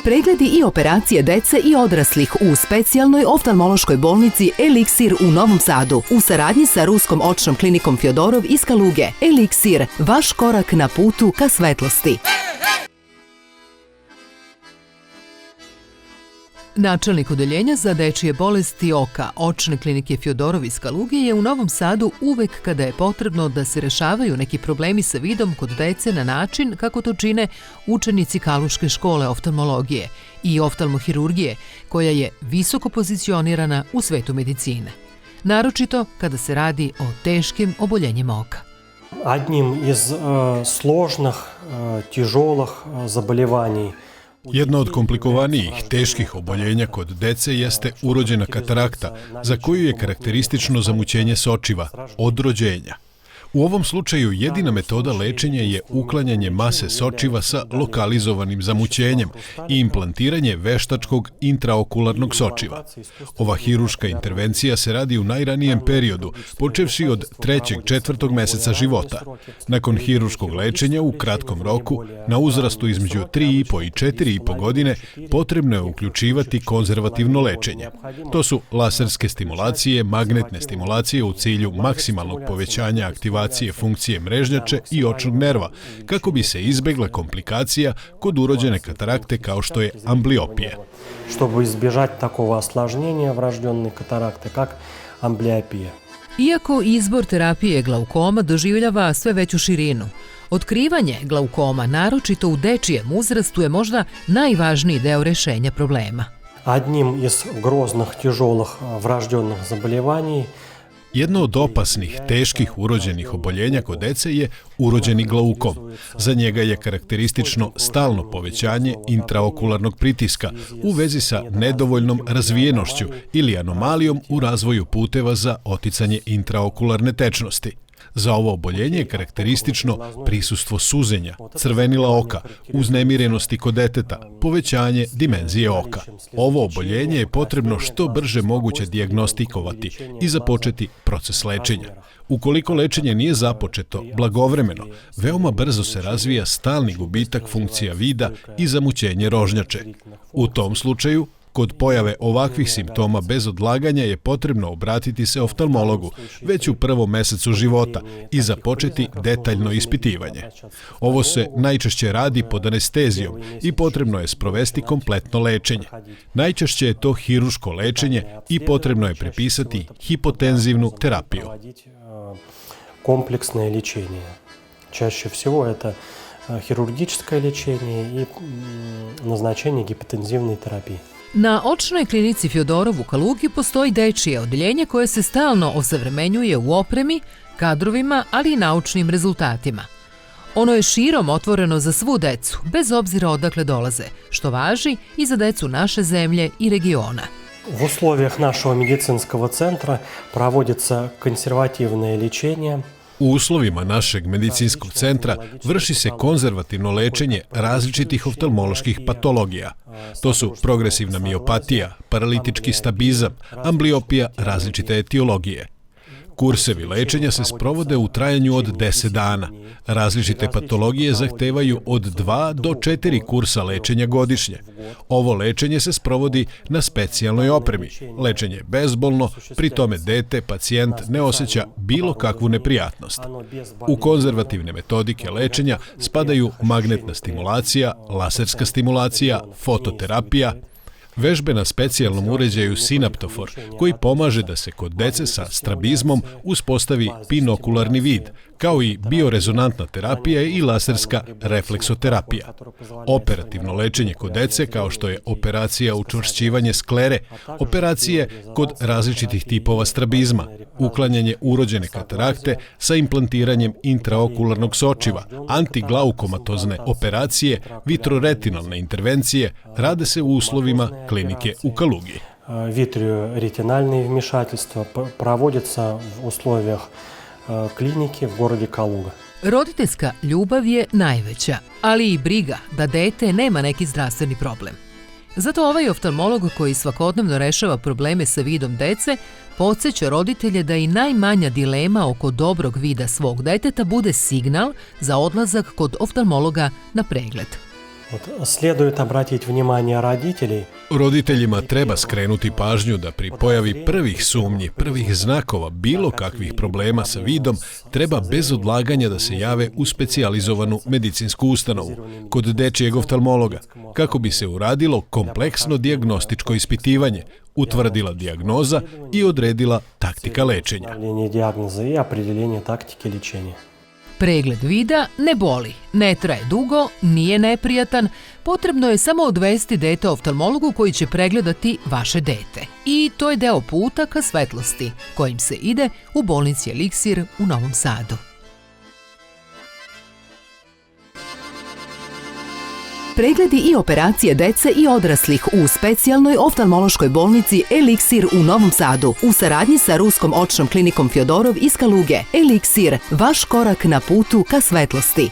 Pregledi i operacije dece i odraslih u specijalnoj oftalmološkoj bolnici Eliksir u Novom Sadu u saradnji sa Ruskom očnom klinikom Fjodorov iz Kaluge. Eliksir, vaš korak na putu ka svetlosti. Načelnik odeljenja za dečije bolesti oka očne klinike Fjodorov iz Kaluge je u Novom Sadu uvek kada je potrebno da se rešavaju neki problemi sa vidom kod dece na način kako to čine učenici Kaluške škole oftalmologije i oftalmohirurgije, koja je visoko pozicionirana u svetu medicine. Naročito kada se radi o teškim oboljenjima oka. Одним из сложных, тяжелых заболеваний. Jedno od komplikovanijih, teških oboljenja kod dece jeste urođena katarakta, za koju je karakteristično zamućenje sočiva od rođenja. U ovom slučaju jedina metoda lečenja je uklanjanje mase sočiva sa lokalizovanim zamućenjem i implantiranje veštačkog intraokularnog sočiva. Ova hiruška intervencija se radi u najranijem periodu, počevši od 3. 4. meseca života. Nakon hiruškog lečenja u kratkom roku, na uzrastu između 3,5 i 4,5 godine, potrebno je uključivati konzervativno lečenje. To su laserske stimulacije, magnetne stimulacije u cilju maksimalnog povećanja aktivacije funkcije mrežnjače i očnog nerva, kako bi se izbegla komplikacija kod urođene katarakte kao što je ambliopije. Чтобы избежать такого осложнения врожденной катаракты, как амблиопия. Iako izbor terapije glaukoma doživljava sve veću širinu, otkrivanje glaukoma, naročito u dečijem uzrastu, je možda najvažniji deo rešenja problema. Одним из грозных, тяжелых врожденных заболеваний. Jedno od opasnih, teških urođenih oboljenja kod dece je urođeni glaukom. Za njega je karakteristično stalno povećanje intraokularnog pritiska u vezi sa nedovoljnom razvijenošću ili anomalijom u razvoju puteva za oticanje intraokularne tečnosti. Za ovo oboljenje je karakteristično prisustvo suzenja, crvenila oka, uznemirenosti kod deteta, povećanje dimenzije oka. Ovo oboljenje je potrebno što brže moguće dijagnostikovati i započeti proces lečenja. Ukoliko lečenje nije započeto blagovremeno, veoma brzo se razvija stalni gubitak funkcija vida i zamućenje rožnjače. U tom slučaju, kod pojave ovakvih simptoma bez odlaganja je potrebno obratiti se oftalmologu već u prvom mesecu života i započeti detaljno ispitivanje. Ovo se najčešće radi pod anestezijom i potrebno je sprovesti kompletno lečenje. Najčešće je to hiruško lečenje i potrebno je prepisati hipotenzivnu terapiju. Комплексное лечение. Чаще всего это хирургическое лечение и назначение гипотензивной терапии. Na očnoj klinici Fjodorov u Kalugi postoji dečije odeljenje koje se stalno osavremenjuje u opremi, kadrovima, ali i naučnim rezultatima. Ono je širom otvoreno za svu decu, bez obzira odakle dolaze, što važi i za decu naše zemlje i regiona. В условиях нашего медицинского центра проводится консервативное лечение. U uslovima našeg medicinskog centra vrši se konzervativno lečenje različitih oftalmoloških patologija. To su progresivna miopatija, paralitički stabizam, ambliopija različite etiologije. Kursevi lečenja se sprovode u trajanju od 10 dana. Različite patologije zahtevaju od 2 do 4 kursa lečenja godišnje. Ovo lečenje se sprovodi na specijalnoj opremi. Lečenje je bezbolno, pri tome dete, pacijent ne osjeća bilo kakvu neprijatnost. U konzervativne metodike lečenja spadaju magnetna stimulacija, laserska stimulacija, fototerapija, vežbe na specijalnom uređaju sinaptofor, koji pomaže da se kod dece sa strabizmom uspostavi binokularni vid, kao i biorezonantna terapija i laserska refleksoterapija. Operativno lečenje kod dece, kao što je operacija učvršćivanje sklere, operacije kod različitih tipova strabizma, uklanjanje urođene katarakte sa implantiranjem intraokularnog sočiva, antiglaukomatozne operacije, vitroretinalne intervencije, rade se u uslovima klinike u Kalugi. Витриоретинальные вмешательства проводятся в условиях клиники в городе Калуга. Roditeljska ljubav je najveća, ali i briga da dete nema neki zdravstveni problem. Zato ovaj oftalmolog koji svakodnevno rešava probleme sa vidom dece podsjeća roditelje da i najmanja dilema oko dobrog vida svog deteta bude signal za odlazak kod oftalmologa na pregled. Следует обратить внимание родителей. Roditeljima treba skrenuti pažnju da pri pojavi prvih sumnji, prvih znakova bilo kakvih problema sa vidom, treba bez odlaganja da se jave u specijalizovanu medicinsku ustanovu, kod dečijeg oftalmologa, kako bi se uradilo kompleksno dijagnostičko ispitivanje, utvrdila dijagnoza i odredila taktika lečenja. Pregled vida ne boli, ne traje dugo, nije neprijatan, potrebno je samo odvesti dete oftalmologu koji će pregledati vaše dete. I to je deo puta ka svetlosti, kojim se ide u bolnici Eliksir u Novom Sadu. Pregledi i operacije dece i odraslih u specijalnoj oftalmološkoj bolnici Eliksir u Novom Sadu u saradnji sa Ruskom očnom klinikom Fjodorov iz Kaluge. Eliksir, vaš korak na putu ka svetlosti.